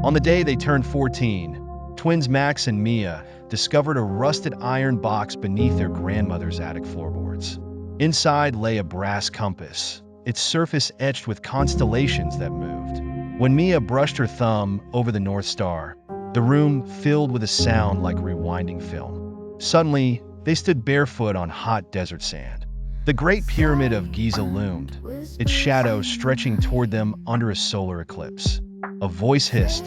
On the day they turned 14, twins Max and Mia discovered a rusted iron box beneath their grandmother's attic floorboards. Inside lay a brass compass, its surface etched with constellations that moved. When Mia brushed her thumb over the North Star, the room filled with a sound like rewinding film. Suddenly, they stood barefoot on hot desert sand. The Great Pyramid of Giza loomed, its shadow stretching toward them under a solar eclipse. A voice hissed,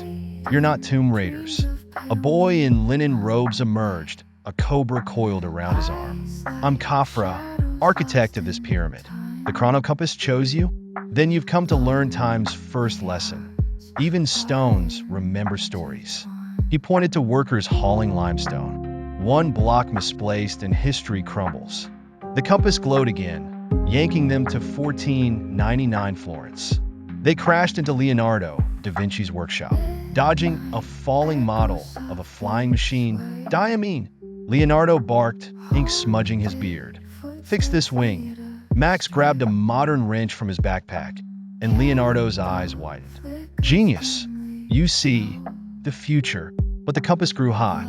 "You're not Tomb Raiders." A boy in linen robes emerged, a cobra coiled around his arm. "I'm Khafra, architect of this pyramid. The Chrono-Compass chose you? Then you've come to learn time's first lesson. Even stones remember stories." He pointed to workers hauling limestone. One block misplaced and history crumbles. The compass glowed again, yanking them to 1499 Florence. They crashed into Leonardo da Vinci's workshop, dodging a falling model of a flying machine. Diamine! Leonardo barked, ink smudging his beard. "Fix this wing." Max grabbed a modern wrench from his backpack, and Leonardo's eyes widened. "Genius! You see the future." But the compass grew hot.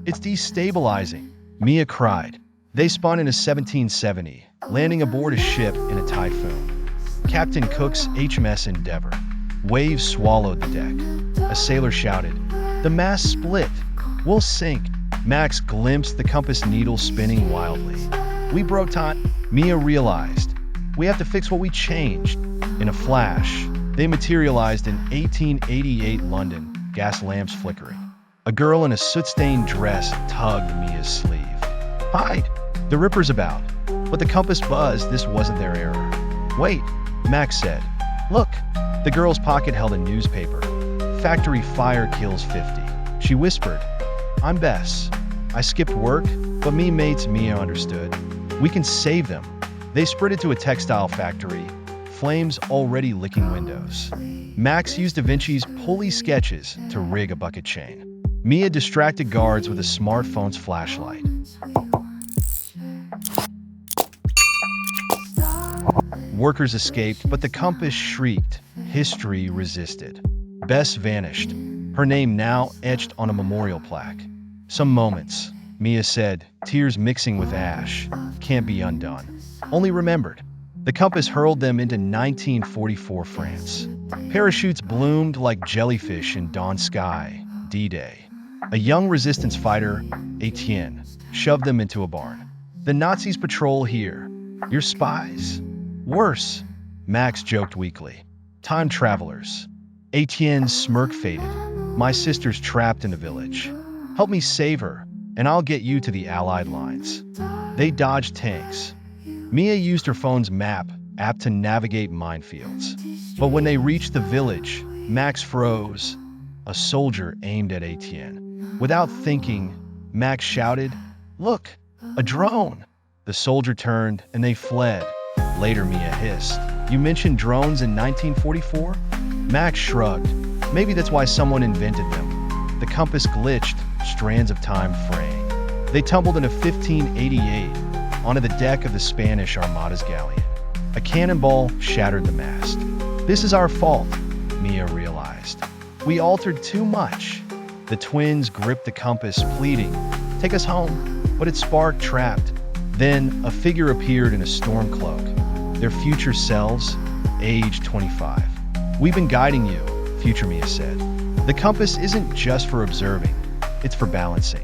"It's destabilizing," Mia cried. They spun in a 1770, landing aboard a ship in a typhoon. Captain Cook's HMS Endeavour. Waves swallowed the deck. A sailor shouted, "The mast split! We'll sink!" Max glimpsed the compass needle spinning wildly. "We broke time." Mia realized, "We have to fix what we changed." In a flash, they materialized in 1888 London, gas lamps flickering. A girl in a soot-stained dress tugged Mia's sleeve. "Hide! The Ripper's about." But the compass buzzed. This wasn't their error. "Wait," Max said. "Look." The girl's pocket held a newspaper. "Factory fire kills 50. She whispered, "I'm Bess. I skipped work, but me mates." Mia understood. "We can save them." They sprinted to a textile factory, flames already licking windows. Max used Da Vinci's pulley sketches to rig a bucket chain. Mia distracted guards with a smartphone's flashlight. Workers escaped, but the compass shrieked. History resisted. Bess vanished, her name now etched on a memorial plaque. "Some moments," Mia said, tears mixing with ash, "can't be undone. Only remembered." The compass hurled them into 1944 France. Parachutes bloomed like jellyfish in dawn sky. D-Day. A young resistance fighter, Etienne, shoved them into a barn. "The Nazis patrol here. You're spies." "Worse," Max joked weakly. "Time travelers." Etienne's smirk faded. "My sister's trapped in a village. Help me save her, and I'll get you to the Allied lines." They dodged tanks. Mia used her phone's map app to navigate minefields. But when they reached the village, Max froze. A soldier aimed at Etienne. Without thinking, Max shouted, "Look, a drone!" The soldier turned, and they fled. Later, Mia hissed, "You mentioned drones in 1944? Max shrugged. "Maybe that's why someone invented them." The compass glitched, strands of time fraying. They tumbled into 1588, onto the deck of the Spanish Armada's galleon. A cannonball shattered the mast. "This is our fault," Mia realized. "We altered too much." The twins gripped the compass, pleading, "Take us home." But its spark trapped. Then a figure appeared in a storm cloak. Their future selves, age 25. "We've been guiding you," future Mia said. "The compass isn't just for observing, it's for balancing.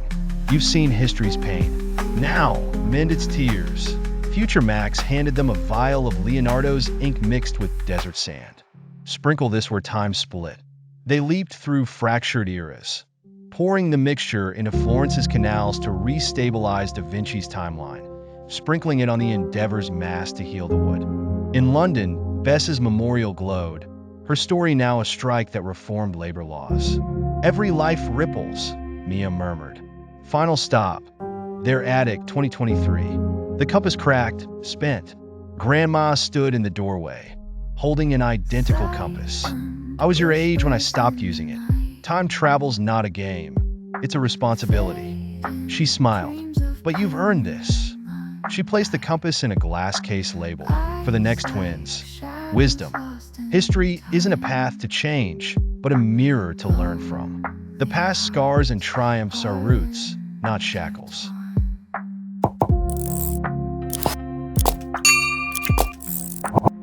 You've seen history's pain. Now, mend its tears." Future Max handed them a vial of Leonardo's ink mixed with desert sand. "Sprinkle this where time split." They leaped through fractured eras, pouring the mixture into Florence's canals to restabilize Da Vinci's timeline, sprinkling it on the Endeavour's mast to heal the wood. In London, Bess's memorial glowed, her story now a strike that reformed labor laws. "Every life ripples," Mia murmured. Final stop. Their attic, 2023. The compass cracked, spent. Grandma stood in the doorway, holding an identical compass. "I was your age when I stopped using it. Time travel's not a game. It's a responsibility." She smiled. "But you've earned this." She placed the compass in a glass case labeled, "For the next twins." Wisdom. History isn't a path to change, but a mirror to learn from. The past scars and triumphs are roots, not shackles.